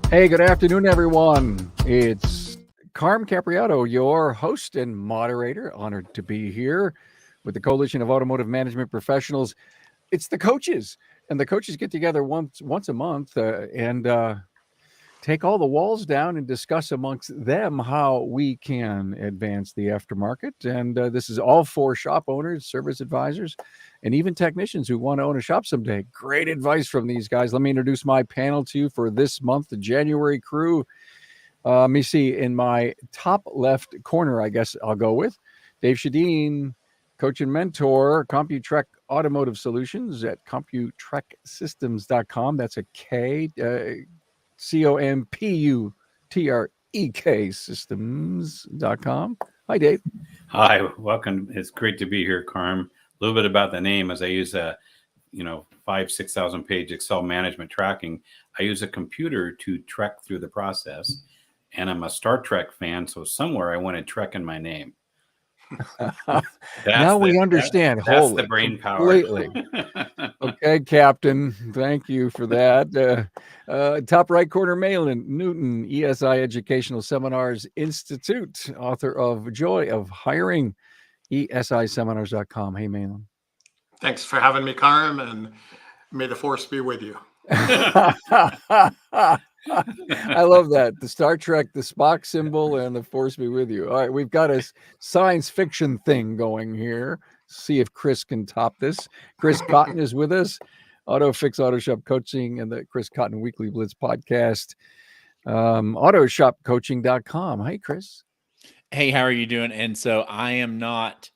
Hey, good afternoon, everyone. It's Carm Capriato, your host and moderator. Honored to be here with the Coalition of Automotive Management Professionals. It's the coaches, and the coaches get together once a month and take all the walls down and discuss amongst them how we can advance the aftermarket. And this is all for shop owners, service advisors, and even technicians who want to own a shop someday. Great advice from these guys. Let me introduce my panel to you for this month, the January crew. Let me see, in my top left corner, I guess I'll go with Dave Schedin, coach and mentor, CompuTrek Automotive Solutions at CompuTrekSystems.com. That's a K. CompuTrek systems.com. Hi, Dave. Hi, welcome. It's great to be here, Carm. A little bit about the name, as I use a 6,000 page Excel management tracking. I use a computer to trek through the process, and I'm a Star Trek fan, so somewhere I wanted Trek in my name. Now we understand. That's the brain completely. power. Okay, Captain. Thank you for that. Top right corner, Maylan, Newton, ESI Educational Seminars Institute, author of Joy of Hiring, esiseminars.com. Hey, Maylan. Thanks for having me, Carm, and may the force be with you. I love that. The Star Trek, the Spock symbol, and the force be with you. All right, we've got a science fiction thing going here. See if Chris can top this. Chris Cotton is with us. Auto Fix Auto Shop Coaching and the Chris Cotton Weekly Blitz podcast. Autoshopcoaching.com. Hey, Chris. Hey, how are you doing? And so I am not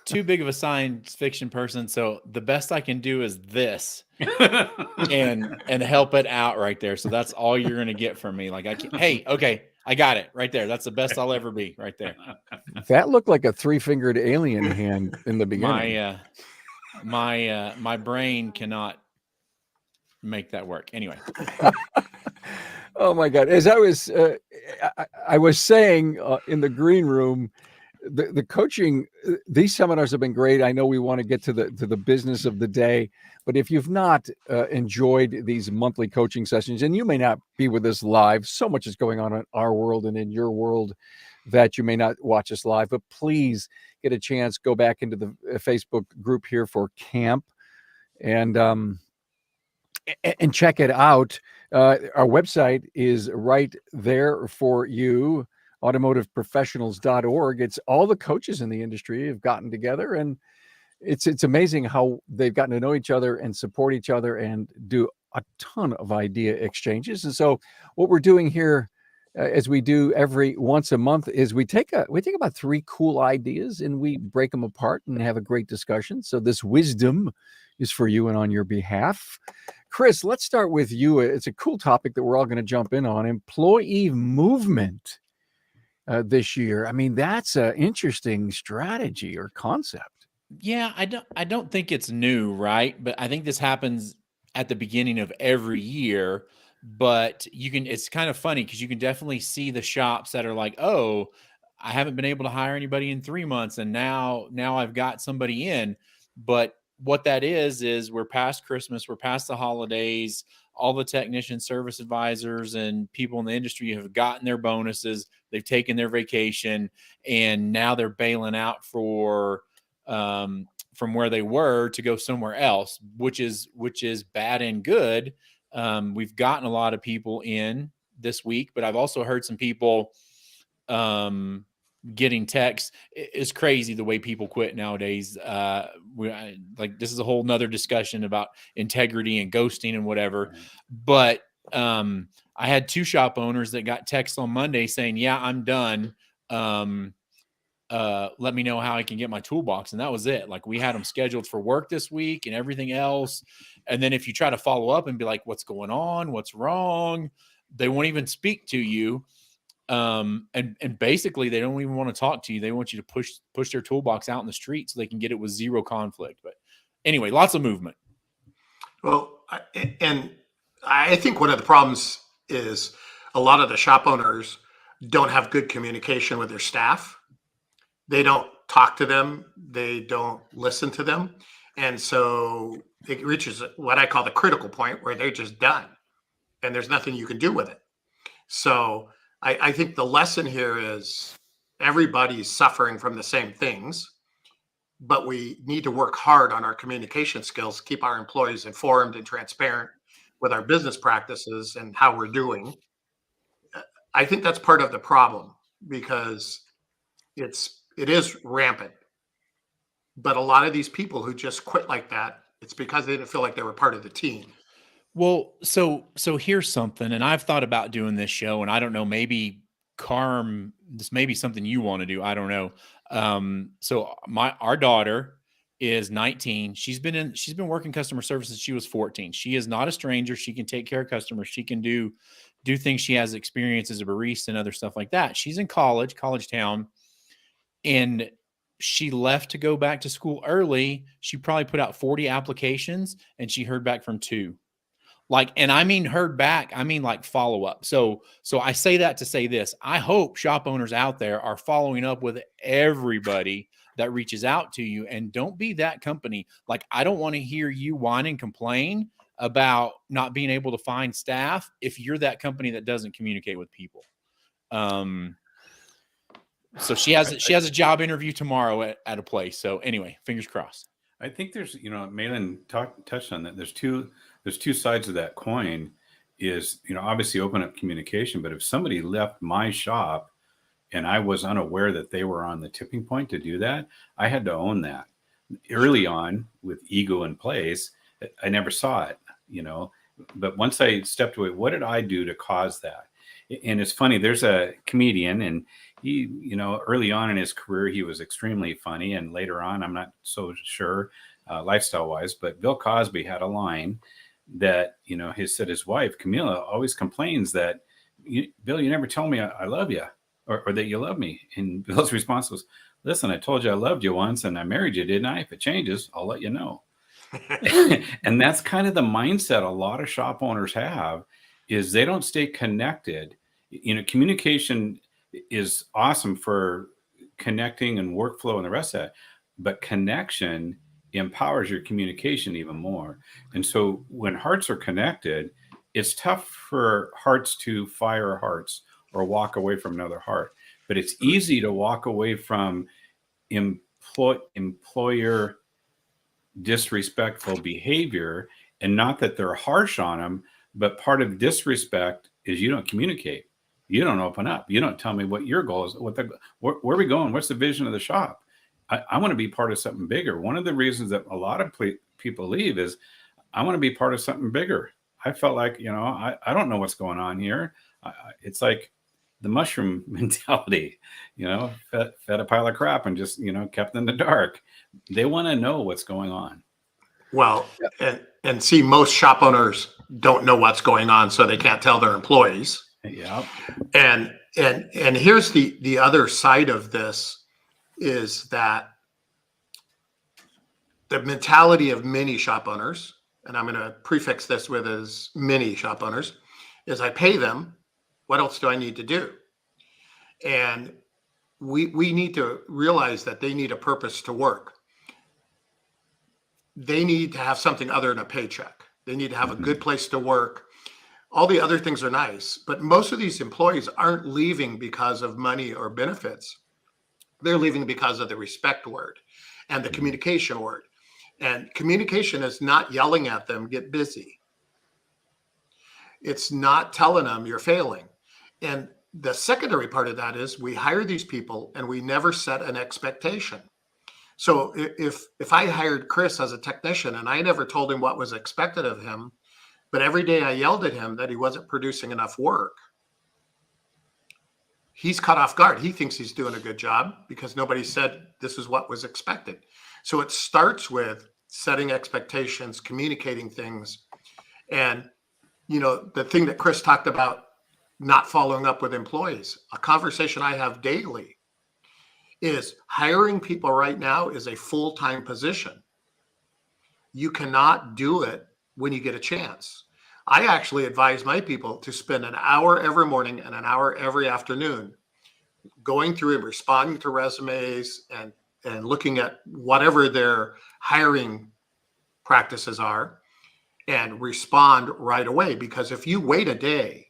too big of a science fiction person, so the best I can do is this and help it out right there. So that's all you're going to get from me. Like, hey, okay, I got it right there. That's the best I'll ever be right there. That looked like a three-fingered alien hand in the beginning. My brain cannot make that work. Anyway. Oh my God! As I was saying in the green room, the coaching, these seminars have been great. I know we want to get to the business of the day, but if you've not enjoyed these monthly coaching sessions, and you may not be with us live, so much is going on in our world and in your world that you may not watch us live, but please get a chance, go back into the Facebook group here for camp and check it out. Our website is right there for you, automotiveprofessionals.org. It's all the coaches in the industry have gotten together, and it's amazing how they've gotten to know each other and support each other and do a ton of idea exchanges. And so what we're doing here, as we do every once a month, is we take about 3 cool ideas and we break them apart and have a great discussion. So this wisdom is for you and on your behalf. Chris, let's start with you. It's a cool topic that we're all going to jump in on: employee movement this year. I mean, that's an interesting strategy or concept. Yeah, I don't think it's new, right? But I think this happens at the beginning of every year. But it's kind of funny because you can definitely see the shops that are like, oh, I haven't been able to hire anybody in 3 months, and now I've got somebody in. But what that is we're past Christmas, we're past the holidays. All the technician service advisors and people in the industry have gotten their bonuses. They've taken their vacation, and now they're bailing out for from where they were to go somewhere else, which is bad and good. We've gotten a lot of people in this week, but I've also heard some people getting texts. It's crazy the way people quit nowadays. This is a whole nother discussion about integrity and ghosting and whatever. But I had 2 shop owners that got texts on Monday saying, yeah, I'm done. Let me know how I can get my toolbox. And that was it. Like, we had them scheduled for work this week and everything else. And then if you try to follow up and be like, what's going on? What's wrong? They won't even speak to you. And basically they don't even want to talk to you. They want you to push their toolbox out in the street so they can get it with zero conflict. But anyway, lots of movement. Well, I think one of the problems is a lot of the shop owners don't have good communication with their staff. They don't talk to them. They don't listen to them. And so it reaches what I call the critical point where they're just done and there's nothing you can do with it. So I think the lesson here is everybody's suffering from the same things, but we need to work hard on our communication skills, keep our employees informed and transparent with our business practices and how we're doing. I think that's part of the problem because it is rampant. But a lot of these people who just quit like that, it's because they didn't feel like they were part of the team. Well, so here's something, and I've thought about doing this show, and I don't know, maybe Carm, this may be something you want to do. I don't know. So our daughter is 19. She's been working customer service since she was 14. She is not a stranger. She can take care of customers. She can do things. She has experience as a barista and other stuff like that. She's in college town, and she left to go back to school early. She probably put out 40 applications and she heard back from 2. Like, and I mean heard back, I mean like follow up. So I say that to say this. I hope shop owners out there are following up with everybody that reaches out to you, and don't be that company. Like, I don't want to hear you whine and complain about not being able to find staff if you're that company that doesn't communicate with people. So she has a job interview tomorrow at a place. So anyway, fingers crossed. I think there's, Maylan touched on that. There's two sides of that coin. Is, obviously open up communication, but if somebody left my shop and I was unaware that they were on the tipping point to do that, I had to own that early on with ego in place. I never saw it, but once I stepped away, what did I do to cause that? And it's funny, there's a comedian, and he, early on in his career, he was extremely funny. And later on, I'm not so sure lifestyle wise, but Bill Cosby had a line that, his wife, Camila, always complains that, Bill, you never tell me I love you or that you love me. And Bill's response was, listen, I told you I loved you once and I married you, didn't I? If it changes, I'll let you know. And that's kind of the mindset a lot of shop owners have, is they don't stay connected. Communication is awesome for connecting and workflow and the rest of that, but connection empowers your communication even more. And so when hearts are connected, it's tough for hearts to fire hearts or walk away from another heart, but it's easy to walk away from employer disrespectful behavior. And not that they're harsh on them, but part of disrespect is you don't communicate. You don't open up. You don't tell me what your goal is, where are we going? What's the vision of the shop? I want to be part of something bigger. One of the reasons that a lot of people leave is I want to be part of something bigger. I felt like, I don't know what's going on here. It's like the mushroom mentality, fed a pile of crap and just, kept in the dark. They want to know what's going on. Well, and see, most shop owners don't know what's going on, so they can't tell their employees. Yeah. And here's the other side of this, is that the mentality of many shop owners, and I'm going to prefix this with as many shop owners, is I pay them. What else do I need to do? And we need to realize that they need a purpose to work. They need to have something other than a paycheck. They need to have a good place to work. All the other things are nice, but most of these employees aren't leaving because of money or benefits. They're leaving because of the respect word and the communication word. And communication is not yelling at them, get busy. It's not telling them you're failing. And the secondary part of that is we hire these people and we never set an expectation. So if I hired Chris as a technician and I never told him what was expected of him, but every day I yelled at him that he wasn't producing enough work, he's caught off guard. He thinks he's doing a good job because nobody said this is what was expected. So it starts with setting expectations, communicating things. And, the thing that Chris talked about, not following up with employees, a conversation I have daily is hiring people right now is a full-time position. You cannot do it when you get a chance. I actually advise my people to spend an hour every morning and an hour every afternoon going through and responding to resumes and looking at whatever their hiring practices are and respond right away. Because if you wait a day,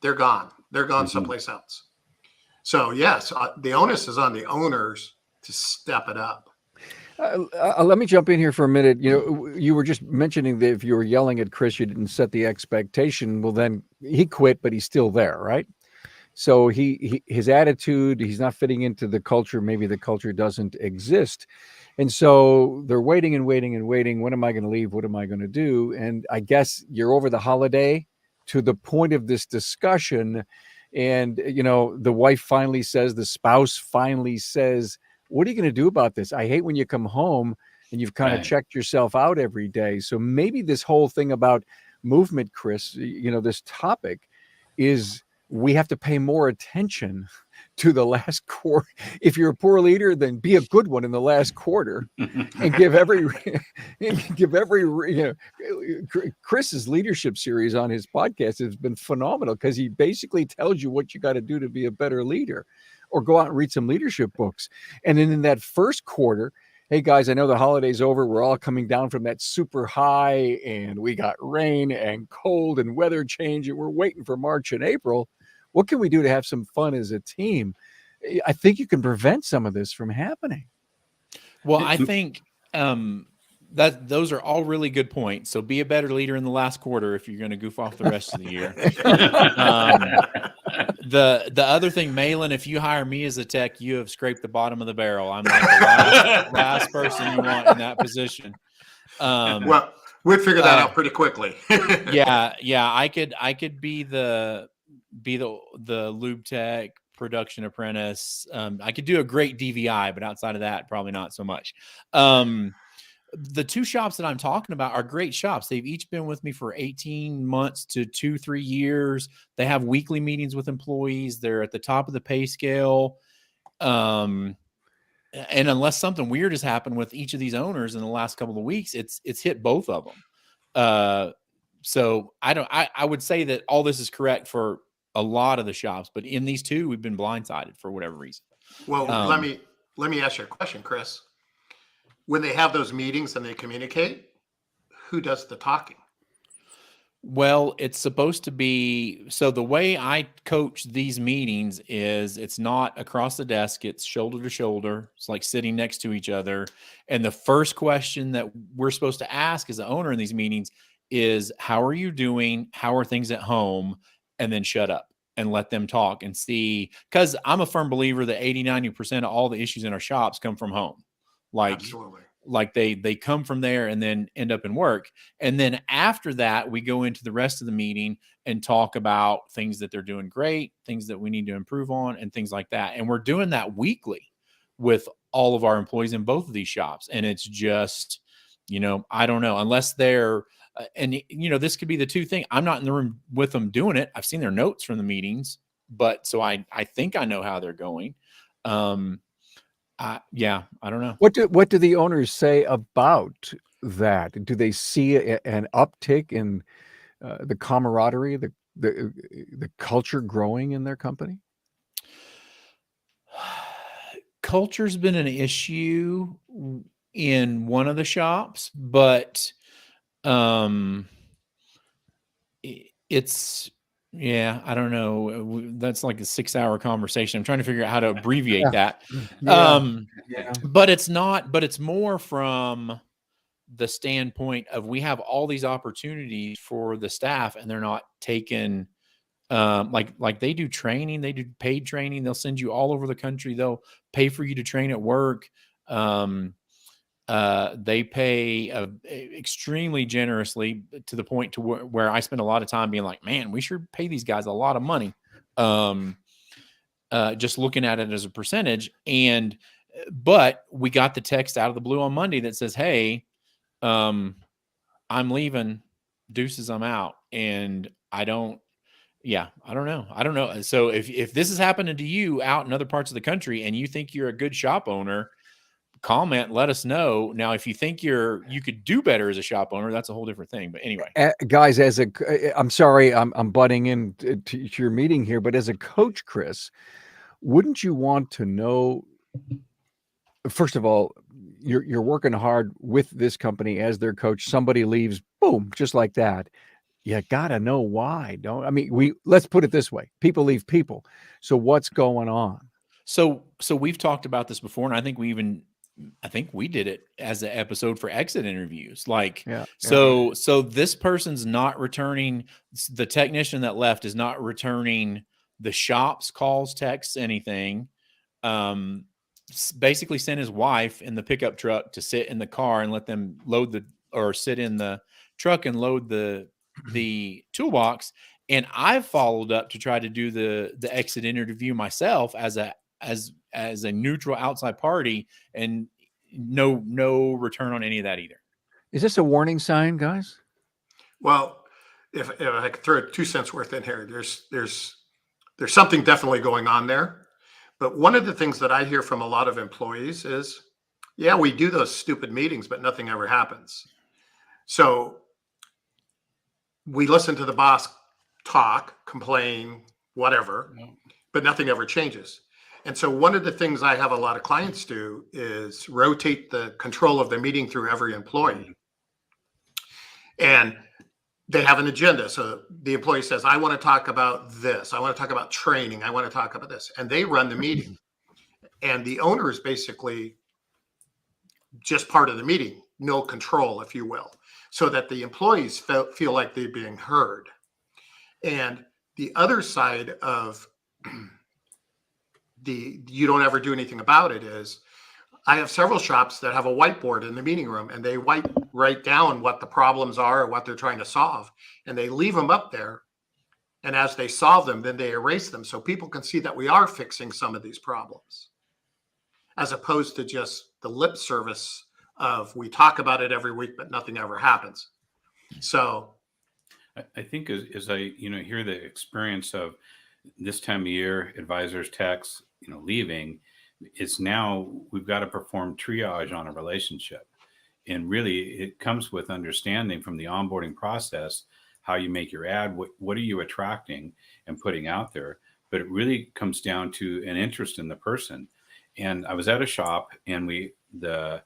they're gone. They're gone someplace else. So yes, the onus is on the owners to step it up. Let me jump in here for a minute. You know, you were just mentioning that if you were yelling at Chris, you didn't set the expectation. Well, then he quit, but he's still there, right? So his attitude, he's not fitting into the culture. Maybe the culture doesn't exist. And so they're waiting and waiting and waiting. When am I going to leave? What am I going to do? And I guess you're over the holiday to the point of this discussion. And, you know, the wife finally says, the spouse finally says, what are you going to do about this? I hate when you come home and you've kind of checked yourself out every day. So maybe this whole thing about movement, Chris, you know, this topic is we have to pay more attention to the last quarter. If you're a poor leader, then be a good one in the last quarter and give every, you know, Chris's leadership series on his podcast has been phenomenal because he basically tells you what you got to do to be a better leader, or go out and read some leadership books. And then in that first quarter, hey guys, I know the holiday's over. We're all coming down from that super high and we got rain and cold and weather change and we're waiting for March and April. What can we do to have some fun as a team? I think you can prevent some of this from happening. Well, I think that those are all really good points. So be a better leader in the last quarter if you're going to goof off the rest of the year. The other thing, Maylan, if you hire me as a tech, you have scraped the bottom of the barrel. I'm like the last person you want in that position. Well, we'd figure that out pretty quickly. yeah. I could be the lube tech, production apprentice. I could do a great DVI, but outside of that, probably not so much. The two shops that I'm talking about are great shops. They've each been with me for 18 months to 2-3 years. They have weekly meetings with employees. They're at the top of the pay scale. And unless something weird has happened with each of these owners in the last couple of weeks, it's hit both of them. So I would say that all this is correct for a lot of the shops, but in these two, we've been blindsided for whatever reason. Well, let me ask you a question, Chris. When they have those meetings and they communicate, who does the talking? Well, it's supposed to be, so the way I coach these meetings is it's not across the desk, it's shoulder to shoulder. It's like sitting next to each other. And the first question that we're supposed to ask as the owner in these meetings is, how are you doing? How are things at home? And then shut up and let them talk and see. Because I'm a firm believer that 80-90% of all the issues in our shops come from home. Absolutely. Like they come from there and then end up in work. And then after that, we go into the rest of the meeting and talk about things that they're doing great, things that we need to improve on, and things like that. And we're doing that weekly with all of our employees in both of these shops. And it's just, you know, I don't know, unless they're, and you know, this could be the two things. I'm not in the room with them doing it. I've seen their notes from the meetings, but so I think I know how they're going. Yeah, I don't know. What do the owners say about that? Do they see an uptick in the camaraderie, the culture growing in their company? Culture's been an issue in one of the shops, but it's, yeah, I don't know. That's like a 6-hour conversation. I'm trying to figure out how to abbreviate that. But it's more from the standpoint of, we have all these opportunities for the staff and they're not taken. Like they do training, they do paid training. They'll send you all over the country. They'll pay for you to train at work. They pay extremely generously, to the point to where I spend a lot of time being like, man, we should pay these guys a lot of money. Just looking at it as a percentage. But we got the text out of the blue on Monday that says, hey, I'm leaving, deuces, I'm out. And I don't know. So if this is happening to you out in other parts of the country and you think you're a good shop owner, comment, let us know. Now, if you think you could do better as a shop owner, that's a whole different thing. But anyway, guys, I'm sorry, I'm butting in to your meeting here, but as a coach, Chris, wouldn't you want to know, first of all, you're working hard with this company as their coach, somebody leaves, boom, just like that. you gotta know why. Don't I mean let's put it this way. People leave people. So what's going on? So we've talked about this before, and I think we did it as an episode for exit interviews. Like, Yeah. so this person's not returning, the technician that left is not returning the shop's calls, texts, anything. Basically sent his wife in the pickup truck to sit in the car and let them sit in the truck and load the toolbox. And I've followed up to try to do the exit interview myself as a neutral outside party, and no return on any of that either. Is this a warning sign, guys? Well, if I could throw 2 cents worth in here, there's something definitely going on there. But one of the things that I hear from a lot of employees is, yeah, we do those stupid meetings, but nothing ever happens. So we listen to the boss talk, complain, whatever, but nothing ever changes. And so one of the things I have a lot of clients do is rotate the control of the meeting through every employee. And they have an agenda. So the employee says, I want to talk about this. I want to talk about training. I want to talk about this. And they run the meeting. And the owner is basically just part of the meeting, no control, if you will, so that the employees feel like they're being heard. And the other side of you don't ever do anything about it is, I have several shops that have a whiteboard in the meeting room, and they write down what the problems are or what they're trying to solve, and they leave them up there. And as they solve them, then they erase them so people can see that we are fixing some of these problems, as opposed to just the lip service of we talk about it every week, but nothing ever happens. So I think as I hear the experience of this time of year, advisors, techs, leaving, it's now we've got to perform triage on a relationship. And really it comes with understanding from the onboarding process, how you make your ad, what are you attracting and putting out there. But it really comes down to an interest in the person. And I was at a shop, and the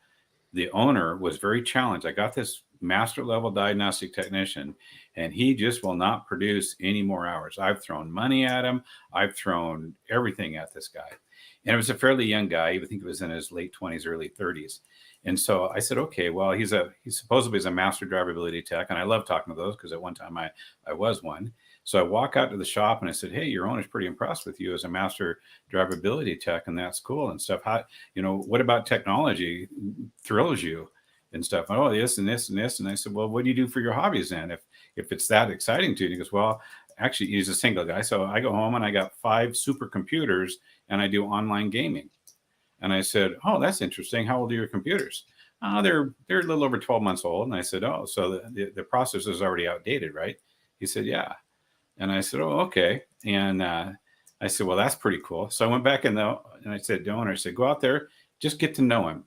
owner was very challenged. I got this master level diagnostic technician, and he just will not produce any more hours. I've thrown money at him. I've thrown everything at this guy. And it was a fairly young guy. I think he was in his late 20s, early 30s. And so I said, okay, well, he supposedly is a master drivability tech. And I love talking to those because at one time I was one. So I walk out to the shop and I said, hey, your owner's pretty impressed with you as a master drivability tech. And that's cool and stuff. How, what about technology thrills you and stuff? Oh, this and this and this. And I said, well, what do you do for your hobbies then? If it's that exciting to you? And he goes, well, actually, he's a single guy. So I go home and I got 5 supercomputers and I do online gaming. And I said, oh, that's interesting. How old are your computers? Oh, they're a little over 12 months old. And I said, oh, so the processor is already outdated, right? He said, yeah. And I said, oh, okay. And I said, well, that's pretty cool. So I went back and I said, the owner, I said, go out there, just get to know him.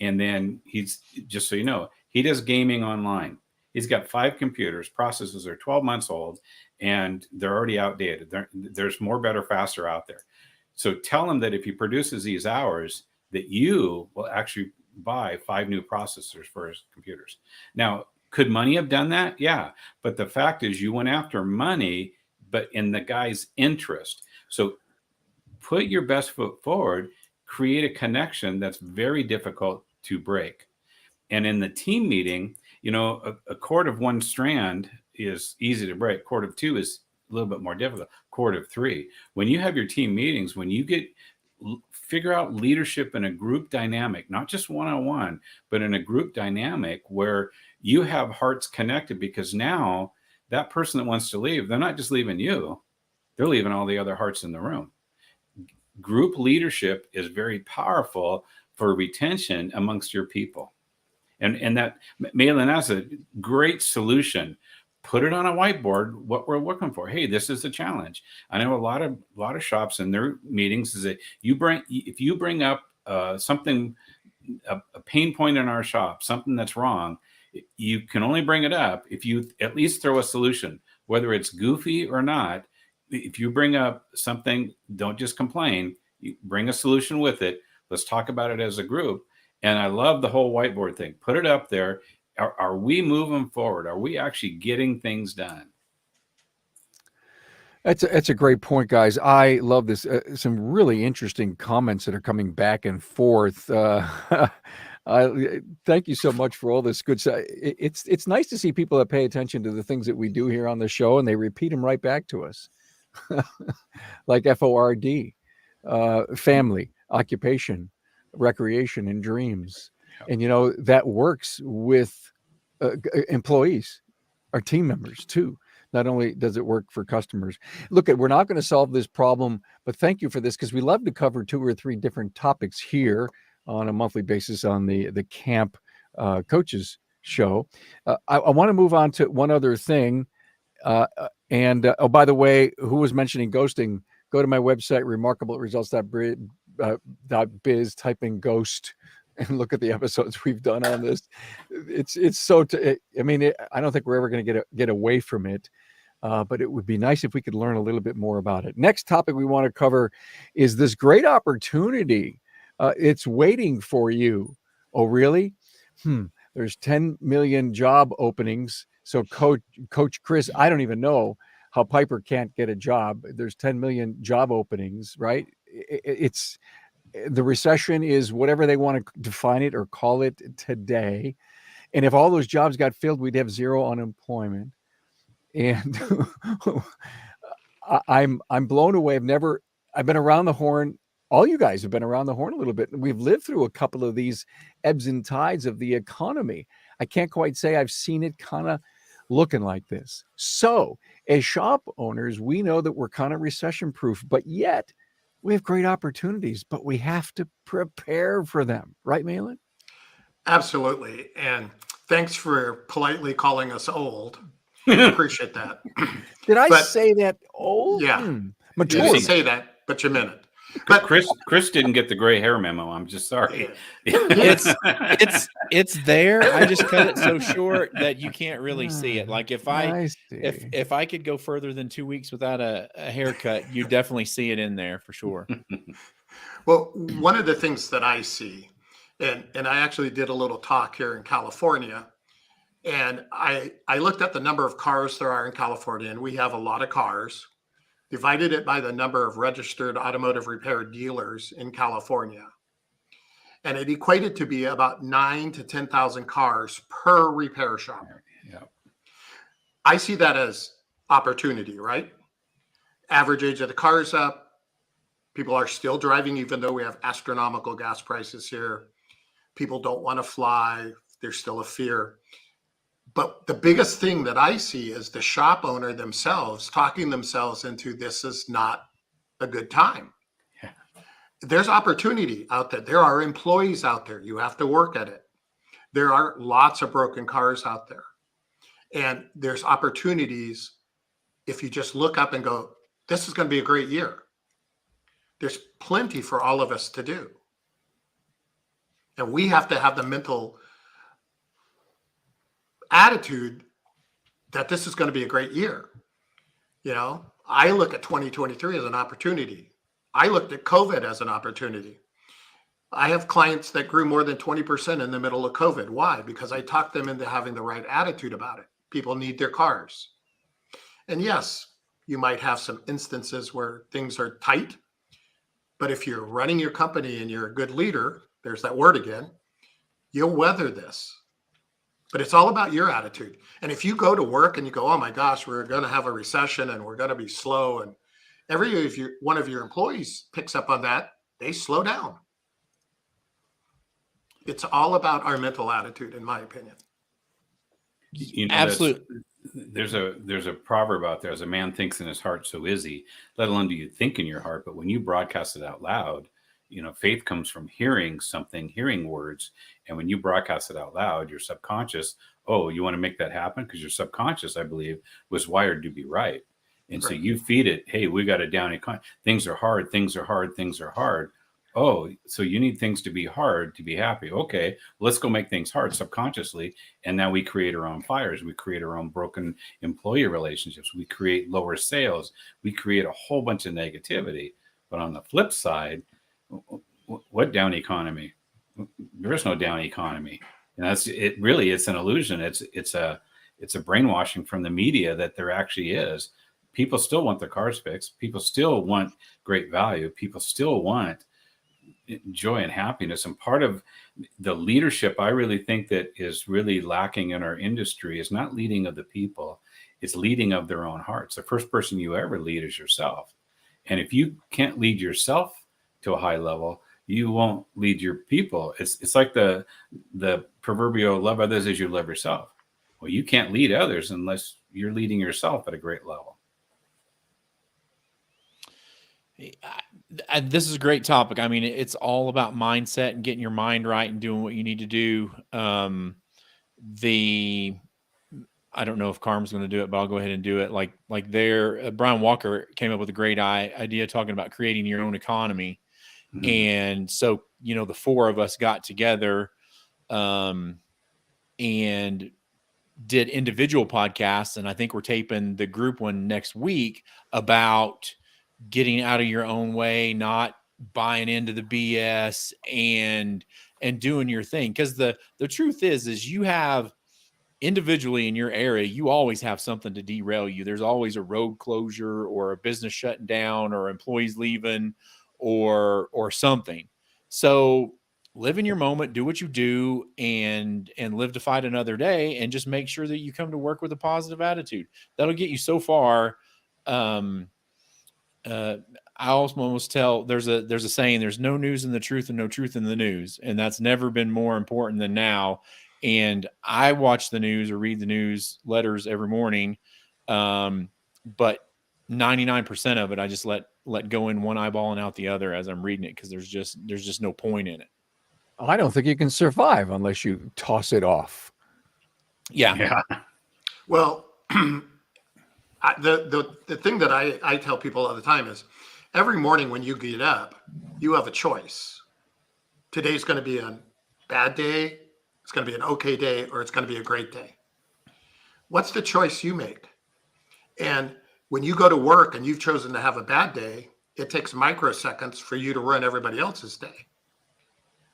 And then he's, just so you know, he does gaming online. He's got 5 computers. Processors are 12 months old, and they're already outdated. There's more, better, faster out there. So tell him that if he produces these hours, that you will actually buy 5 new processors for his computers. Now, could money have done that? Yeah. But the fact is you went after money, but in the guy's interest. So put your best foot forward, create a connection that's very difficult to break. And in the team meeting, a cord of 1 strand is easy to break. Cord of 2 is a little bit more difficult. Cord of 3. When you have your team meetings, when you figure out leadership in a group dynamic, not just one-on-one, but in a group dynamic where you have hearts connected, because now that person that wants to leave, they're not just leaving you, they're leaving all the other hearts in the room. Group leadership is very powerful for retention amongst your people. And that, Maylan, that's a great solution. Put it on a whiteboard, what we're looking for. Hey, this is the challenge. I know a lot of shops in their meetings is that if you bring up something, a pain point in our shop, something that's wrong, you can only bring it up if you at least throw a solution, whether it's goofy or not. If you bring up something, don't just complain, you bring a solution with it. Let's talk about it as a group. And I love the whole whiteboard thing. Put it up there. Are we moving forward? Are we actually getting things done? That's a great point, guys. I love this. Some really interesting comments that are coming back and forth. Thank you so much for all this good stuff. It's nice to see people that pay attention to the things that we do here on the show, and they repeat them right back to us, like FORD, family, occupation, recreation, and dreams. And that works with employees, our team members too. Not only does it work for customers. Look, we're not going to solve this problem, but thank you for this, because we love to cover 2 or 3 different topics here on a monthly basis on the camp coaches show. I want to move on to one other thing. Oh, by the way, who was mentioning ghosting? Go to my website, remarkableresults.biz, type in ghost, and look at the episodes we've done on this. It's so. I don't think we're ever going to get away from it. But it would be nice if we could learn a little bit more about it. Next topic we want to cover is this great opportunity. It's waiting for you. Oh, really? There's 10 million job openings. So Coach Chris, I don't even know how Piper can't get a job. There's 10 million job openings, right? It's the recession is whatever they want to define it or call it today. And if all those jobs got filled, we'd have zero unemployment. And I'm blown away. I've been around the horn. All you guys have been around the horn a little bit. We've lived through a couple of these ebbs and tides of the economy. I can't quite say I've seen it kind of looking like this. So as shop owners, we know that we're kind of recession proof, but yet we have great opportunities, but we have to prepare for them. Right, Maylan? Absolutely. And thanks for politely calling us old. Appreciate that. Did I say that old? Yeah. Mature. You didn't say that, but you meant it. But Chris didn't get the gray hair memo. I'm just sorry. It's there. I just cut it so short that you can't really see it. Like if I could go further than 2 weeks without a haircut, you definitely see it in there for sure. Well, one of the things that I see, and I actually did a little talk here in California, and I looked at the number of cars there are in California, and we have a lot of cars, divided it by the number of registered automotive repair dealers in California. And it equated to be about 9,000 to 10,000 cars per repair shop. Yeah. I see that as opportunity, right? Average age of the cars up. People are still driving, even though we have astronomical gas prices here. People don't want to fly. There's still a fear. But the biggest thing that I see is the shop owner themselves talking themselves into this is not a good time. Yeah. There's opportunity out there. There are employees out there. You have to work at it. There are lots of broken cars out there. And there's opportunities if you just look up and go, this is going to be a great year. There's plenty for all of us to do. And we have to have the mental attitude that this is going to be a great year. I look at 2023 as an opportunity. I looked at COVID as an opportunity. I have clients that grew more than 20% in the middle of COVID. Why? Because I talked them into having the right attitude about it. People need their cars. And yes, you might have some instances where things are tight, but if you're running your company and you're a good leader, there's that word again, you'll weather this. But it's all about your attitude. And if you go to work and you go, oh my gosh, we're going to have a recession and we're going to be slow. And every year, if one of your employees picks up on that, they slow down. It's all about our mental attitude, in my opinion. Absolutely. There's a proverb out there: as a man thinks in his heart, so is he. Let alone do you think in your heart, but when you broadcast it out loud, faith comes from hearing something, hearing words. And when you broadcast it out loud, your subconscious, oh, you want to make that happen? Because your subconscious, I believe, was wired to be right. And so you feed it, hey, we got a down economy. Things are hard, things are hard, things are hard. Oh, so you need things to be hard to be happy. Okay, let's go make things hard subconsciously. And now we create our own fires. We create our own broken employee relationships. We create lower sales. We create a whole bunch of negativity. But on the flip side, what down economy? There is no down economy. And that's it. Really, it's an illusion. It's a brainwashing from the media that there actually is. People still want their cars fixed. People still want great value. People still want joy and happiness. And part of the leadership I really think that is really lacking in our industry is not leading of the people, it's leading of their own hearts. The first person you ever lead is yourself. And if you can't lead yourself to a high level, you won't lead your people. It's like the proverbial love others as you love yourself. Well, you can't lead others unless you're leading yourself at a great level. This is a great topic. I mean, it's all about mindset and getting your mind right and doing what you need to do. I don't know if Carm's going to do it, but I'll go ahead and do it. Brian Walker came up with a great idea talking about creating your own economy. Mm-hmm. And so, the four of us got together and did individual podcasts. And I think we're taping the group one next week about getting out of your own way, not buying into the BS and doing your thing. Because the truth is you have individually in your area, you always have something to derail you. There's always a road closure or a business shutting down or employees leaving or something. So live in your moment, do what you do, and live to fight another day, and just make sure that you come to work with a positive attitude. That'll get you so far. I almost tell there's a saying, there's no news in the truth and no truth in the news. And that's never been more important than now. And I watch the news or read the news letters every morning. But 99% of it, I just let go in one eyeball and out the other as I'm reading it. Cause there's just no point in it. I don't think you can survive unless you toss it off. Yeah. Well, the thing that I tell people all the time is every morning when you get up, you have a choice. Today's going to be a bad day, it's going to be an okay day, or it's going to be a great day. What's the choice you make? And when you go to work and you've chosen to have a bad day, it takes microseconds for you to ruin everybody else's day.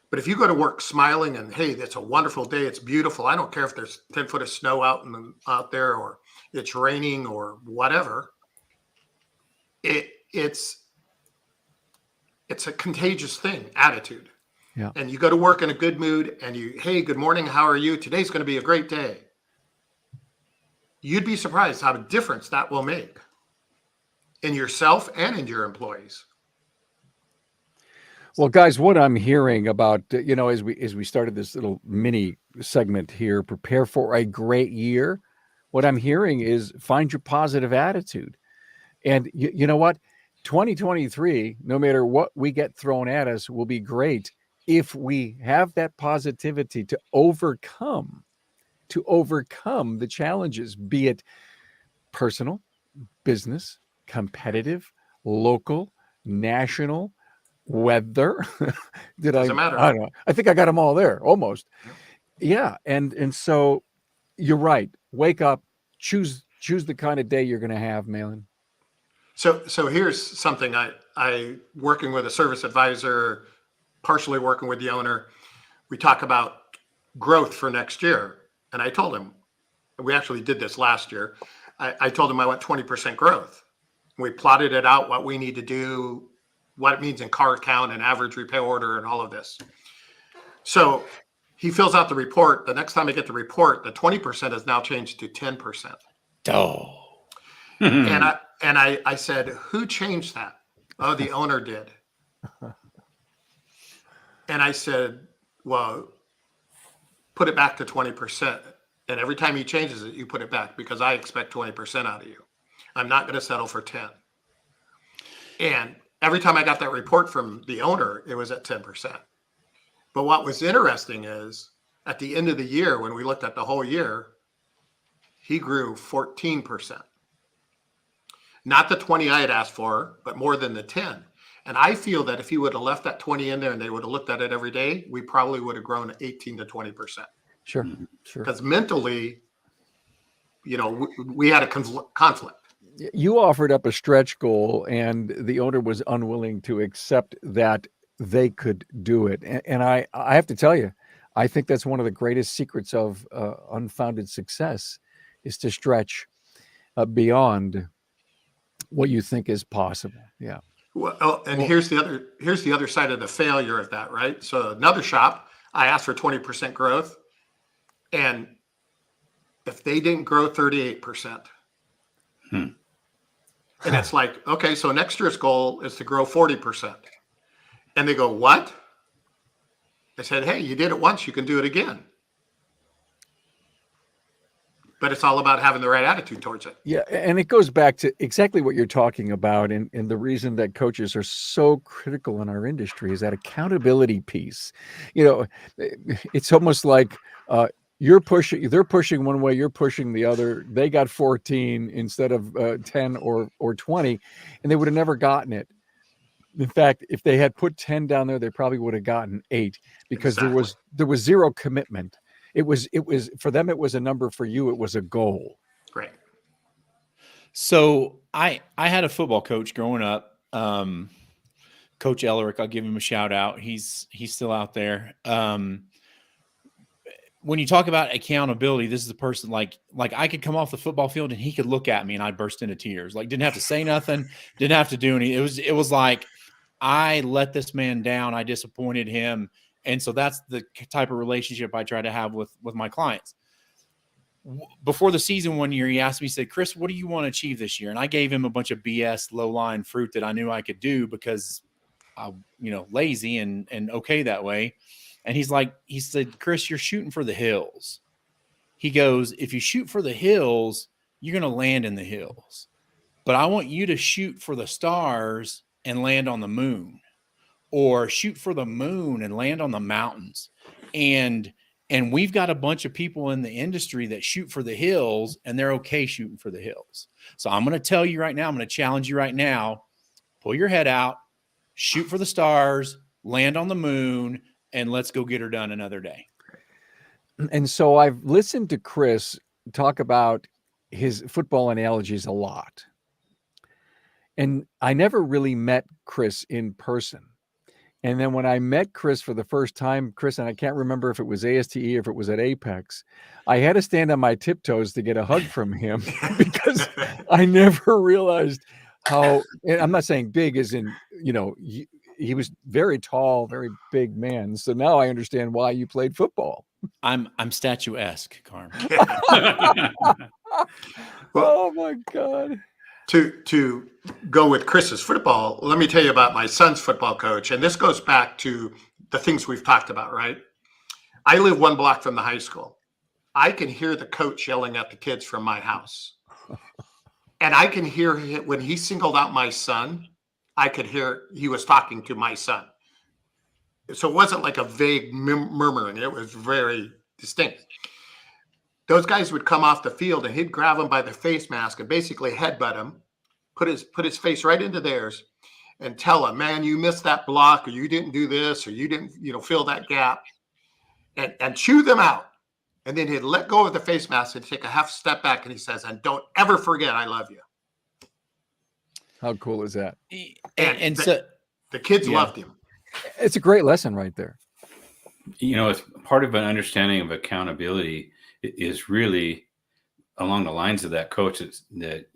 But if you go to work smiling and, hey, that's a wonderful day, it's beautiful, I don't care if there's 10 foot of snow out there or it's raining or whatever, it's a contagious thing, attitude. Yeah. And you go to work in a good mood and hey, good morning, how are you? Today's going to be a great day. You'd be surprised how much difference that will make in yourself and in your employees. Well, guys, what I'm hearing about, as we started this little mini segment here, prepare for a great year. What I'm hearing is find your positive attitude. And you know what? 2023, no matter what we get thrown at us, will be great if we have that positivity to overcome the challenges, be it personal, business, competitive, local, national, weather. Doesn't matter. I don't know. I think I got them all there almost. Yeah. And so you're right. Wake up, choose the kind of day you're going to have, Maylan. So here's something I working with a service advisor, partially working with the owner. We talk about growth for next year. And I told him, we actually did this last year. I told him I want 20% growth. We plotted it out, what we need to do, what it means in car count and average repair order and all of this. So he fills out the report. The next time I get the report, the 20% has now changed to 10%. Oh. And I said, who changed that? Oh, the owner did. And I said, well, put it back to 20%. And every time he changes it, you put it back because I expect 20% out of you. I'm not going to settle for 10. And every time I got that report from the owner, it was at 10%. But what was interesting is at the end of the year, when we looked at the whole year, he grew 14%. Not the 20 I had asked for, but more than the 10. And I feel that if he would have left that 20 in there and they would have looked at it every day, we probably would have grown 18 to 20%. Sure. Because mentally, we had a conflict. You offered up a stretch goal and the owner was unwilling to accept that they could do it. And I have to tell you, I think that's one of the greatest secrets of unfounded success, is to stretch beyond what you think is possible. Yeah. Well, and here's the other side of the failure of that, right? So another shop, I asked for 20% growth, and if they didn't grow 38%, and it's like, okay, so next year's goal is to grow 40%, and they go, what? I said, hey, you did it once, you can do it again. But it's all about having the right attitude towards it. Yeah, and it goes back to exactly what you're talking about, and the reason that coaches are so critical in our industry is that accountability piece. You know, it's almost like they're pushing one way, you're pushing the other. They got 14 instead of 10 or 20, and they would have never gotten it. In fact, if they had put 10 down there, they probably would have gotten 8, because Exactly. there was zero commitment. It was for them, it was a number. For you, it was a goal. Great. So I had a football coach growing up, Coach Ellerick. I'll give him a shout out. He's still out there. When you talk about accountability, this is a person like I could come off the football field and he could look at me and I'd burst into tears. Like, didn't have to say nothing, didn't have to do anything. It was like, I let this man down. I disappointed him. And so that's the type of relationship I try to have with my clients. Before the season one year, he asked me, he said, Chris, what do you want to achieve this year? And I gave him a bunch of BS low-lying fruit that I knew I could do because I'm, lazy and okay that way. And he said, Chris, you're shooting for the hills. He goes, if you shoot for the hills, you're going to land in the hills. But I want you to shoot for the stars and land on the moon, or shoot for the moon and land on the mountains. And we've got a bunch of people in the industry that shoot for the hills and they're okay shooting for the hills. So I'm going to tell you right now, I'm going to challenge you right now, pull your head out, shoot for the stars, land on the moon, and let's go get her done another day. And so I've listened to Chris talk about his football analogies a lot. And I never really met Chris in person. And then when I met Chris for the first time, Chris, and I can't remember if it was ASTE or if it was at Apex, I had to stand on my tiptoes to get a hug from him because I never realized how, and I'm not saying big as in, he was very tall, very big man. So now I understand why you played football. I'm statuesque, Carm. Oh my God. To go with Chris's football, let me tell you about my son's football coach. And this goes back to the things we've talked about, right? I live 1 block from the high school. I can hear the coach yelling at the kids from my house. And I can hear when he singled out my son, I could hear he was talking to my son. So it wasn't like a vague murmuring. It was very distinct. Those guys would come off the field and he'd grab them by the face mask and basically headbutt him, put his face right into theirs and tell him, man, you missed that block, or you didn't do this, or you didn't, fill that gap, and chew them out. And then he'd let go of the face mask and take a half step back and he says, and don't ever forget, I love you. How cool is that? And so the kids loved him. It's a great lesson right there. It's part of an understanding of accountability is really along the lines of that coach that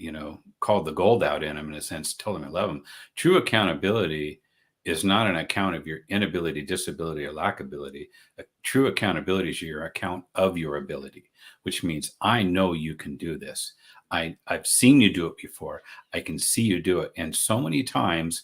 called the gold out in him, in a sense, told him I love him. True accountability is not an account of your inability, disability, or lack ability. A true accountability is your account of your ability, which means I know you can do this. I've seen you do it before. I can see you do it. And so many times,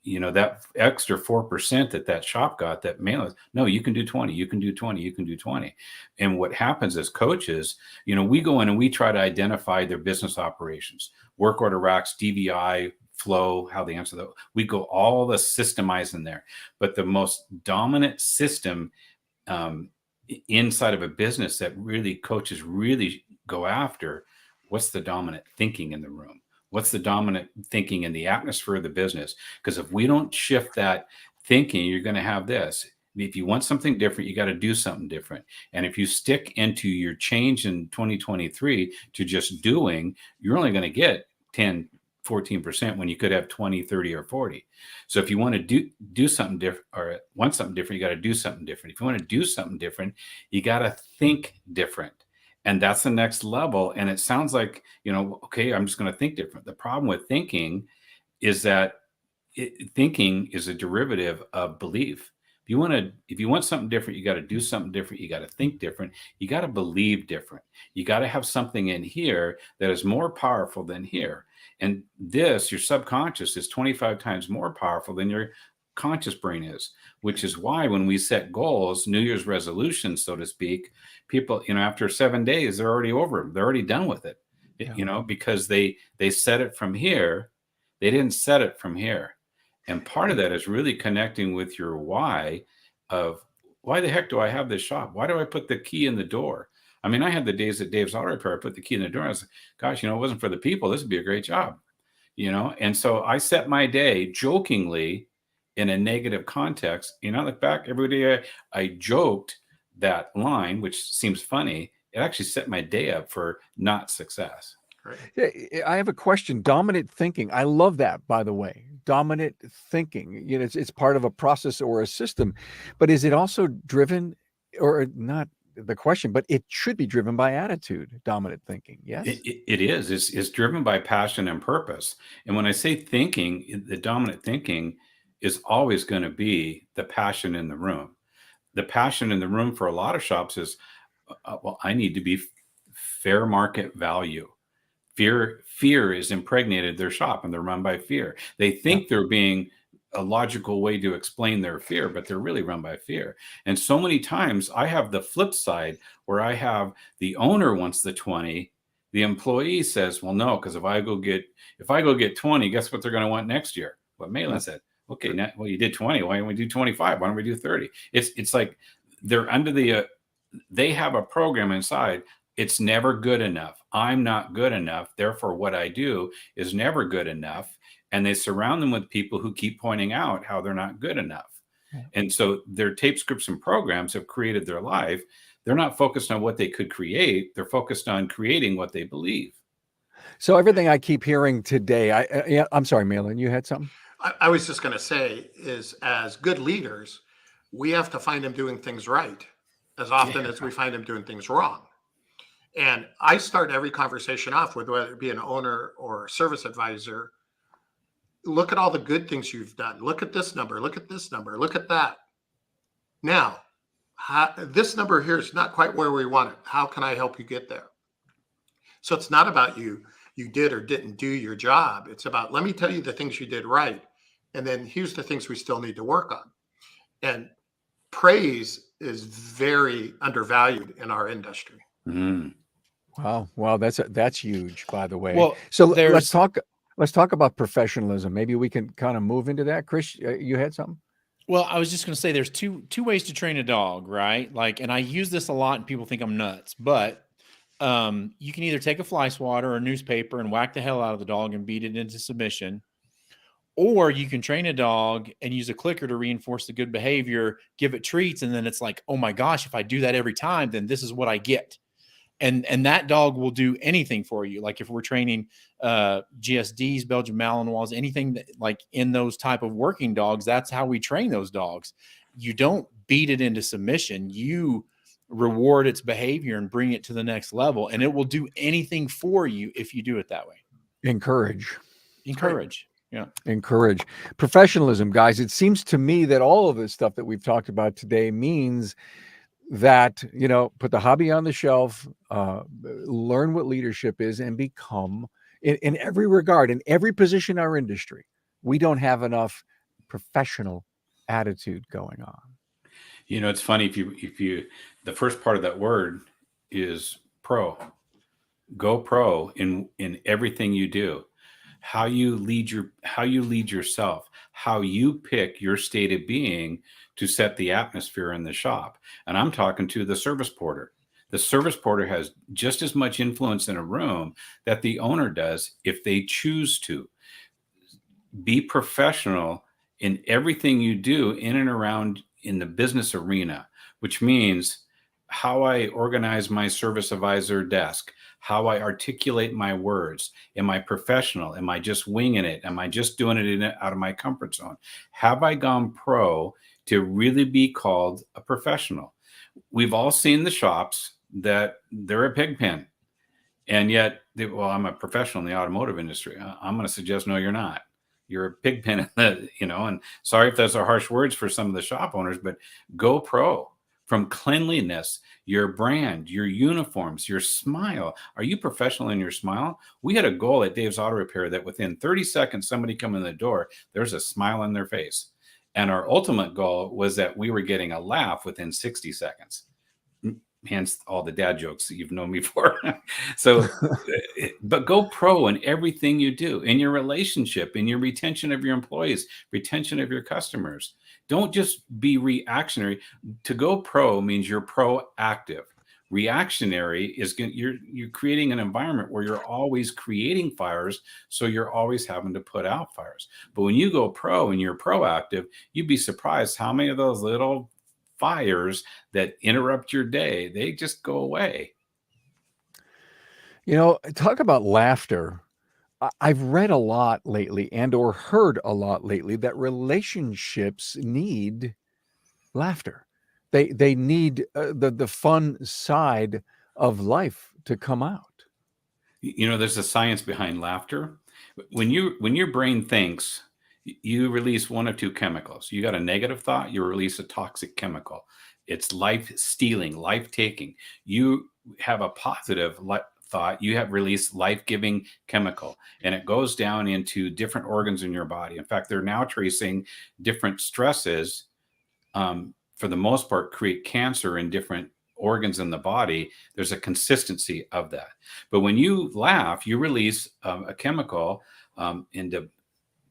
that extra 4% that shop got, that Maylan, no, you can do 20, you can do 20, you can do 20. And what happens as coaches, we go in and we try to identify their business operations, work order racks, DVI, flow, how they answer that. We go all the systemizing there. But the most dominant system inside of a business that really coaches really go after, what's the dominant thinking in the room? What's the dominant thinking in the atmosphere of the business? Because if we don't shift that thinking, you're going to have this. If you want something different, you got to do something different. And if you stick into your change in 2023 to just doing, you're only going to get 10, 14% when you could have 20, 30, or 40. So if you want to do something different or want something different, you got to do something different. If you want to do something different, you got to think different. And that's the next level. And it sounds like, okay, I'm just going to think different. The problem with thinking is that thinking is a derivative of belief. If you want something different, you got to do something different. You got to think different. You got to believe different. You got to have something in here that is more powerful than here. And your subconscious is 25 times more powerful than your conscious brain is, which is why when we set goals, New Year's resolutions, so to speak, people, after 7 days, they're already over them. They're already done with it, because they set it from here. They didn't set it from here. And part of that is really connecting with your why of why the heck do I have this shop? Why do I put the key in the door? I mean, I had the days at Dave's Auto Repair, I put the key in the door. I was like, gosh, it wasn't for the people. This would be a great job, And so I set my day jokingly in a negative context. I look back every day, I joked that line, which seems funny. It actually set my day up for not success. Right. I have a question. Dominant thinking. I love that, by the way. Dominant thinking. It's part of a process or a system, but is it also driven, or not the question, but it should be driven by attitude, dominant thinking? Yes, it is. It's driven by passion and purpose. And when I say thinking, the dominant thinking is always going to be the passion in the room. The passion in the room for a lot of shops is, well, I need to be fair market value. Fear is impregnated their shop, and they're run by fear. They think they're being a logical way to explain their fear, but they're really run by fear. And so many times I have the flip side where I have the owner wants the 20, the employee says, well, no, because if I go get 20, guess what they're going to want next year? What Maylan said. Okay, well, you did 20. Why don't we do 25? Why don't we do 30? It's like they're under they have a program inside. It's never good enough. I'm not good enough. Therefore, what I do is never good enough. And they surround them with people who keep pointing out how they're not good enough. And so their tape scripts and programs have created their life. They're not focused on what they could create. They're focused on creating what they believe. So everything I keep hearing today, I'm sorry, Maylan, you had something? I was just going to say is, as good leaders, we have to find them doing things right as often as we find them doing things wrong. And I start every conversation off with, whether it be an owner or a service advisor, look at all the good things you've done. Look at this number. Look at this number. Look at that. Now, this number here is not quite where we want it. How can I help you get there? So it's not about you did or didn't do your job. It's about, let me tell you the things you did right. And then here's the things we still need to work on. And praise is very undervalued in our industry. Mm. Wow, that's huge, by the way. Well, so let's talk about professionalism. Maybe we can kind of move into that. Chris, you had something? Well, I was just going to say there's two ways to train a dog, right? And I use this a lot and people think I'm nuts, but you can either take a fly swatter or a newspaper and whack the hell out of the dog and beat it into submission, or you can train a dog and use a clicker to reinforce the good behavior, give it treats, and then it's like, oh my gosh, if I do that every time, then this is what I get. And that dog will do anything for you. Like if we're training GSDs, Belgian Malinois, anything that, like in those type of working dogs, that's how we train those dogs. You don't beat it into submission. You reward its behavior and bring it to the next level. And it will do anything for you if you do it that way. Encourage. Yeah. Encourage. Professionalism, guys. It seems to me that all of this stuff that we've talked about today means that, put the hobby on the shelf, learn what leadership is, and become, in every regard, in every position in our industry, we don't have enough professional attitude going on. It's funny, if you the first part of that word is pro. Go pro in everything you do. How you lead yourself, how you pick your state of being to set the atmosphere in the shop. And I'm talking to the service porter. The service porter has just as much influence in a room that the owner does if they choose to. Be professional in everything you do in and around in the business arena, which means how I organize my service advisor desk, how I articulate my words. Am I professional? Am I just winging it? Am I just doing it out of my comfort zone? Have I gone pro to really be called a professional? We've all seen the shops that they're a pig pen. And yet, well, I'm a professional in the automotive industry. I'm going to suggest, no, you're not. You're a pig pen, and sorry if those are harsh words for some of the shop owners, but go pro. From cleanliness, your brand, your uniforms, your smile. Are you professional in your smile? We had a goal at Dave's Auto Repair that within 30 seconds, somebody come in the door, there's a smile on their face. And our ultimate goal was that we were getting a laugh within 60 seconds. Hence all the dad jokes that you've known me for. So, but go pro in everything you do, in your relationship, in your retention of your employees, retention of your customers. Don't just be reactionary. To go pro means you're proactive. Reactionary is you're creating an environment where you're always creating fires, so you're always having to put out fires. But when you go pro and you're proactive, you'd be surprised how many of those little fires that interrupt your day, they just go away. Talk about laughter. I've read a lot lately or heard a lot lately that relationships need laughter. They need the fun side of life to come out. There's a science behind laughter. When your brain thinks, you release one of two chemicals. You got a negative thought, you release a toxic chemical. It's life-stealing, life-taking. You have a positive thought, you have released life-giving chemical, and it goes down into different organs in your body. In fact, they're now tracing different stresses, for the most part, create cancer in different organs in the body. There's a consistency of that. But when you laugh, you release a chemical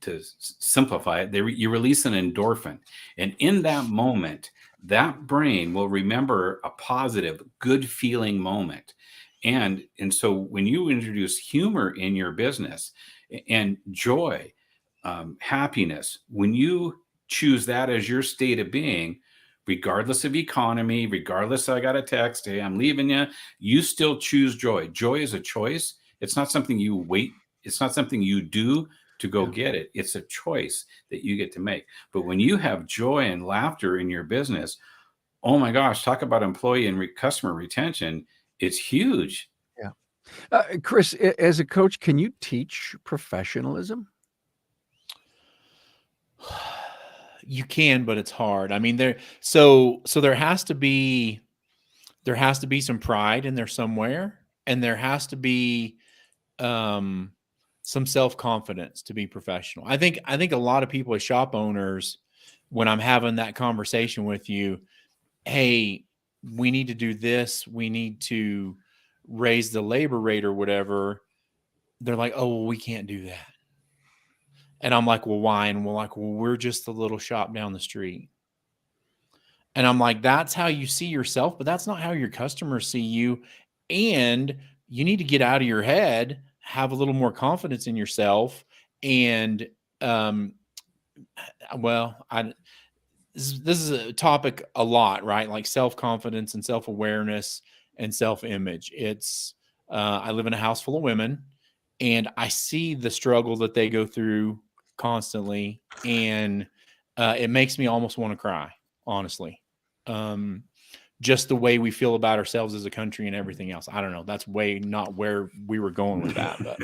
to simplify it, you release an endorphin. And in that moment, that brain will remember a positive, good feeling moment. And so when you introduce humor in your business and joy, happiness, when you choose that as your state of being, regardless of economy, regardless, I got a text, hey, I'm leaving you, you still choose joy. Joy is a choice. It's not something you wait. It's not something you do to go get it. It's a choice that you get to make. But when you have joy and laughter in your business, oh my gosh, talk about employee and customer retention. It's huge. Yeah. Chris, as a coach, can you teach professionalism? You can, but it's hard. I mean, there has to be some pride in there somewhere, and there has to be some self-confidence to be professional. I think a lot of people as shop owners, when I'm having that conversation with you, hey, we need to do this, we need to raise the labor rate or whatever, they're like, oh, well, we can't do that. And I'm like, well, why? And we're like, well, we're just a little shop down the street. And I'm like, that's how you see yourself, but that's not how your customers see you. And you need to get out of your head, have a little more confidence in yourself. And, this is a topic a lot, right? Like self-confidence and self-awareness and self-image. It's, I live in a house full of women, and I see the struggle that they go through constantly. And it makes me almost want to cry, honestly. Just the way we feel about ourselves as a country and everything else. I don't know. That's not where we were going with that, but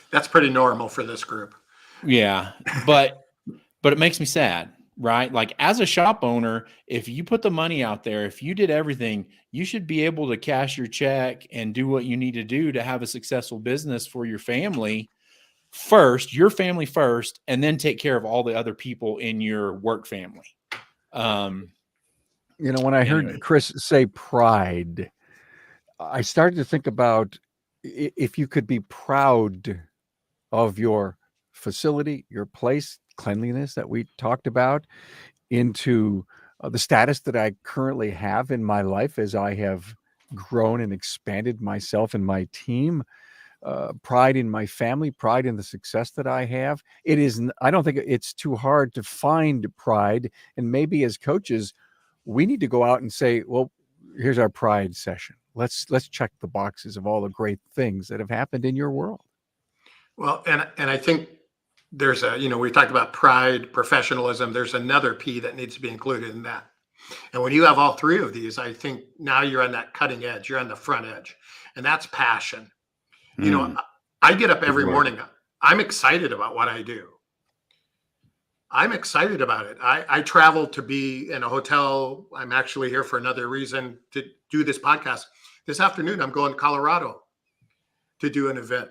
that's pretty normal for this group. Yeah. But it makes me sad, right? Like as a shop owner, if you put the money out there, if you did everything, you should be able to cash your check and do what you need to do to have a successful business for your family first, and then take care of all the other people in your work family. When I heard Chris say pride, I started to think about if you could be proud of your facility, your place, cleanliness that we talked about, into the status that I currently have in my life as I have grown and expanded myself and my team, pride in my family, pride in the success that I have. I don't think it's too hard to find pride. And maybe as coaches, we need to go out and say, well, here's our pride session. Let's check the boxes of all the great things that have happened in your world. Well, and I think there's we talked about pride, professionalism. There's another P that needs to be included in that. And when you have all three of these, I think now you're on that cutting edge. You're on the front edge, and that's passion. You know, I get up every morning. I'm excited about what I do. I'm excited about it. I travel to be in a hotel. I'm actually here for another reason to do this podcast. This afternoon, I'm going to Colorado to do an event.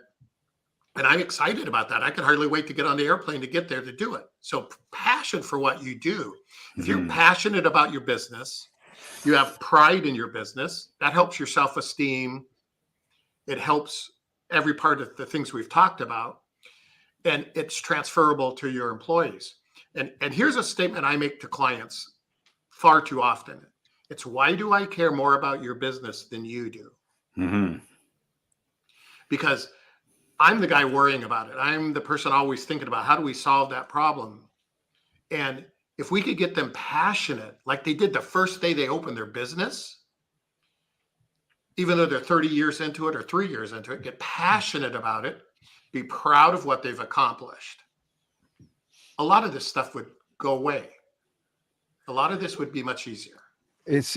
And I'm excited about that. I can hardly wait to get on the airplane to get there to do it. So passion for what you do. If you're passionate about your business, you have pride in your business, that helps your self-esteem. It helps every part of the things we've talked about. And it's transferable to your employees. And here's a statement I make to clients far too often. It's, why do I care more about your business than you do? Because I'm the guy worrying about it. I'm the person always thinking about, how do we solve that problem? And if we could get them passionate, like they did the first day they opened their business, even though they're 30 years into it or 3 years into it, get passionate about it, be proud of what they've accomplished. A lot of this stuff would go away. A lot of this would be much easier. It's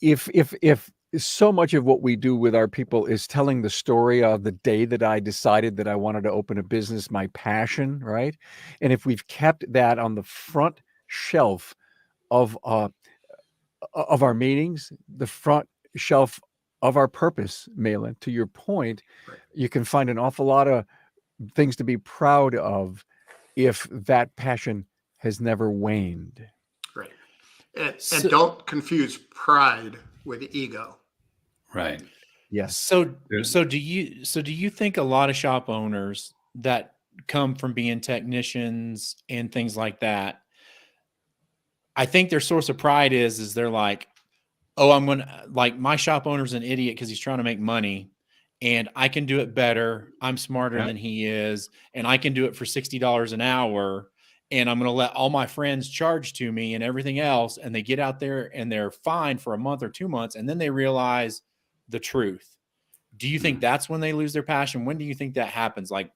if so much of what we do with our people is telling the story of the day that I decided that I wanted to open a business, my passion, right? And if we've kept that on the front shelf of our meetings, the front shelf of our purpose, Maylan, to your point, Right. You can find an awful lot of things to be proud of if that passion has never waned. Right. And don't confuse pride with ego. Right. Yes. So do you think a lot of shop owners that come from being technicians and things like that, I think their source of pride is they're like, oh, I'm going to, like, my shop owner's an idiot because he's trying to make money and I can do it better. I'm smarter than he is, and I can do it for $60 an hour. And I'm going to let all my friends charge to me and everything else. And they get out there and they're fine for a month or 2 months. And then they realize the truth. Do you think that's when they lose their passion? When do you think that happens? Like,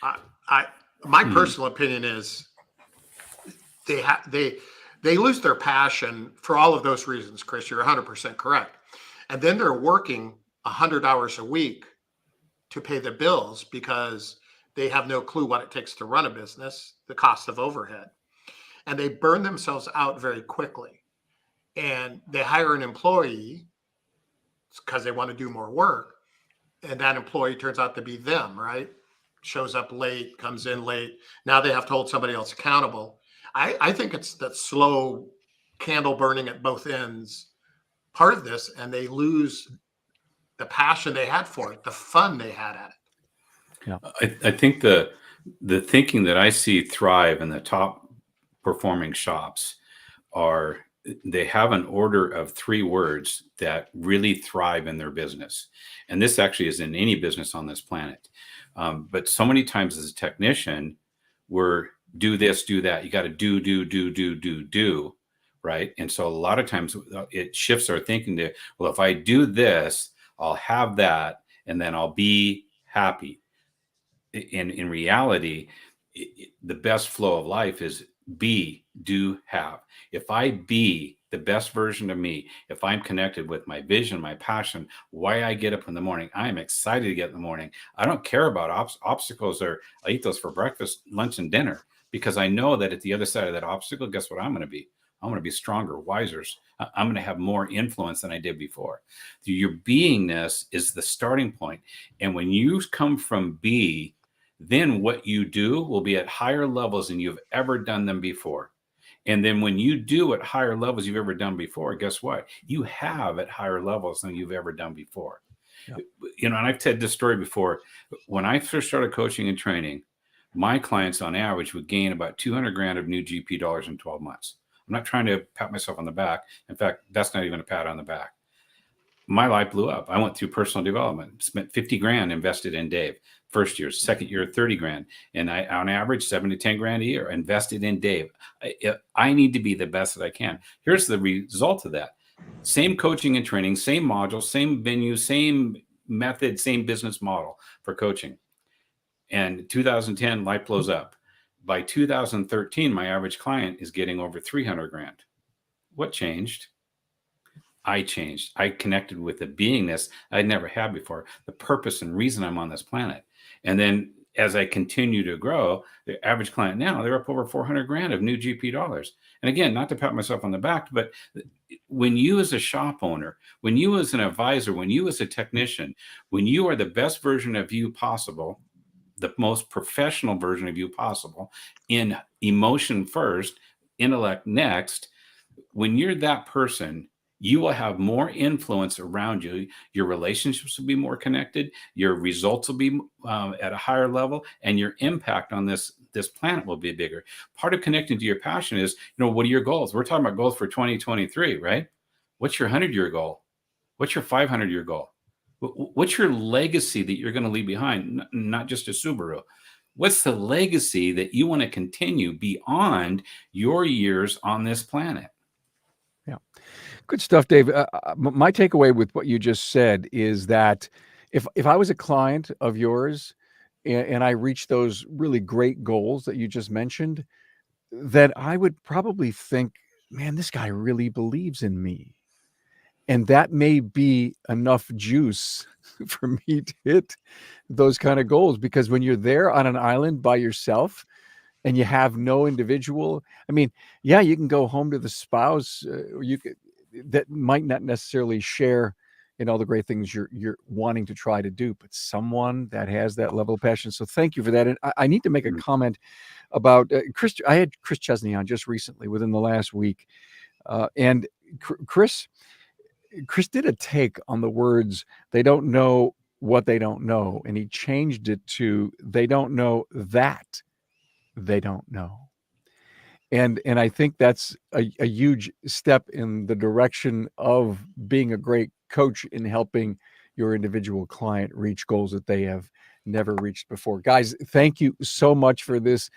my personal opinion is they lose their passion for all of those reasons, Chris. You're 100% correct. And then they're working 100 hours a week to pay the bills because they have no clue what it takes to run a business, the cost of overhead. And they burn themselves out very quickly. And they hire an employee because they want to do more work. And that employee turns out to be them, right? Shows up late, comes in late. Now they have to hold somebody else accountable. I think it's that slow candle burning at both ends part of this, and they lose the passion they had for it, the fun they had at it. Yeah. I think the thinking that I see thrive in the top performing shops are, they have an order of 3 words that really thrive in their business. And this actually is in any business on this planet. But so many times as a technician, we're do this, do that. You got to do, right? And so a lot of times it shifts our thinking to, well, if I do this, I'll have that, and then I'll be happy. In reality, the best flow of life is be, do, have. If I be the best version of me, if I'm connected with my vision, my passion, why I get up in the morning, I am excited to get in the morning. I don't care about obstacles, or I eat those for breakfast, lunch, and dinner, because I know that at the other side of that obstacle, guess what I'm going to be? I'm going to be stronger, wiser. I'm going to have more influence than I did before. Your beingness is the starting point. And when you come from be, then what you do will be at higher levels than you've ever done them before. And then when you do at higher levels you've ever done before, guess what? You have at higher levels than you've ever done before. Yeah. You know, and I've told this story before. When I first started coaching and training, my clients on average would gain about 200 grand of new GP dollars in 12 months. I'm not trying to pat myself on the back. In fact, that's not even a pat on the back. my life blew up. I went through personal development, spent 50 grand invested in Dave. First year, second year, 30 grand. And I, on average, 7 to 10 grand a year invested in Dave. I need to be the best that I can. Here's the result of that. Same coaching and training, same module, same venue, same method, same business model for coaching. And 2010, life blows up. By 2013, my average client is getting over 300 grand. What changed? I changed. I connected with the beingness I'd never had before, the purpose and reason I'm on this planet. And then as I continue to grow, the average client now, they're up over 400 grand of new GP dollars. And again, not to pat myself on the back, but when you as a shop owner, when you as an advisor, when you as a technician, when you are the best version of you possible, the most professional version of you possible, in emotion first, intellect next, when you're that person, you will have more influence around you. Your relationships will be more connected. Your results will be at a higher level, and your impact on this planet will be bigger. Part of connecting to your passion is, what are your goals? We're talking about goals for 2023, right? What's your 100-year goal? What's your 500-year goal? What's your legacy that you're going to leave behind? Not just a Subaru. What's the legacy that you want to continue beyond your years on this planet? Yeah. Good stuff, Dave. My takeaway with what you just said is that if I was a client of yours and I reached those really great goals that you just mentioned, then I would probably think, man, this guy really believes in me. And that may be enough juice for me to hit those kind of goals, because when you're there on an island by yourself and you have no individual, I mean, yeah, you can go home to the spouse, or you could, that might not necessarily share in all the great things you're wanting to try to do, but someone that has that level of passion. So thank you for that. And I need to make a comment about Chris. I had Chris Chesney on just recently within the last week. And Chris did a take on the words, they don't know what they don't know. And he changed it to, they don't know that they don't know. And I think that's a huge step in the direction of being a great coach in helping your individual client reach goals that they have never reached before. Guys, thank you so much for this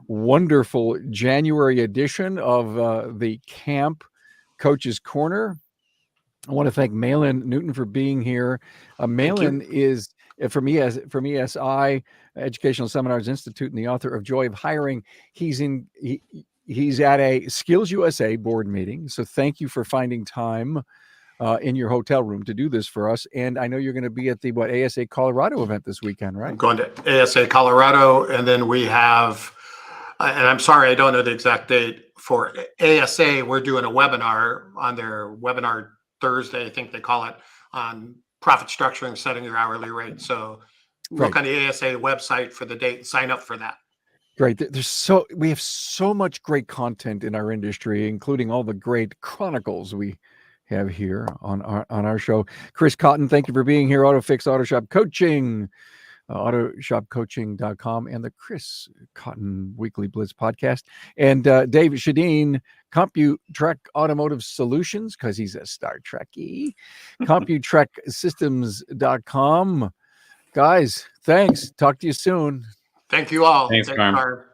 wonderful January edition of the Camp Coach's Corner. I want to thank Maylan Newton for being here. Maylan is from ESI, Educational Seminars Institute, and the author of Joy of Hiring. He's at a Skills USA board meeting. So thank you for finding time in your hotel room to do this for us. And I know you're going to be at the ASA Colorado event this weekend, right? I'm going to ASA Colorado, and then we have, and I'm sorry, I don't know the exact date for ASA. We're doing a webinar on their webinar Thursday, I think they call it, on profit structuring, setting your hourly rate. So look on the ASA website for the date and sign up for that. Great. We have so much great content in our industry, including all the great chronicles we have here on our show. Chris Cotton, thank you for being here. AutoFix Auto Shop Coaching, autoshopcoaching.com, and the Chris Cotton Weekly Blitz podcast. And Dave Schedin, CompuTrek Automotive Solutions, because he's a Star Trekkie, CompuTrekSystems.com. Guys, thanks. Talk to you soon. Thank you all. Thanks, Carm.